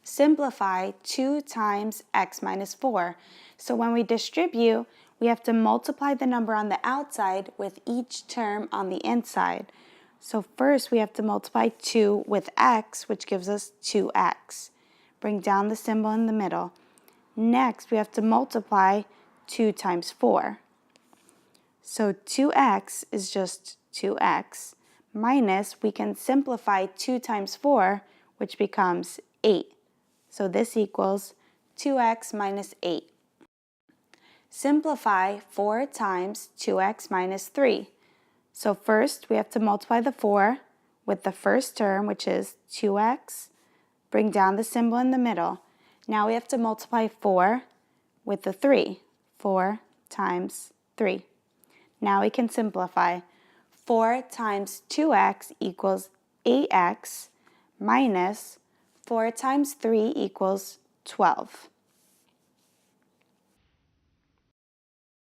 simplify 2 times x minus 4. So when we distribute, we have to multiply the number on the outside with each term on the inside. So first we have to multiply 2 with x, which gives us 2x. Bring down the symbol in the middle. Next, we have to multiply 2 times 4. So 2x is just 2x, minus we can simplify 2 times 4, which becomes 8. So this equals 2x minus 8. Simplify 4 times 2x minus 3. So first we have to multiply the 4 with the first term, which is 2x. Bring down the symbol in the middle. Now we have to multiply 4 with the 3. 4 times 3. Now we can simplify. 4 times 2x equals 8x minus 4 times 3 equals 12.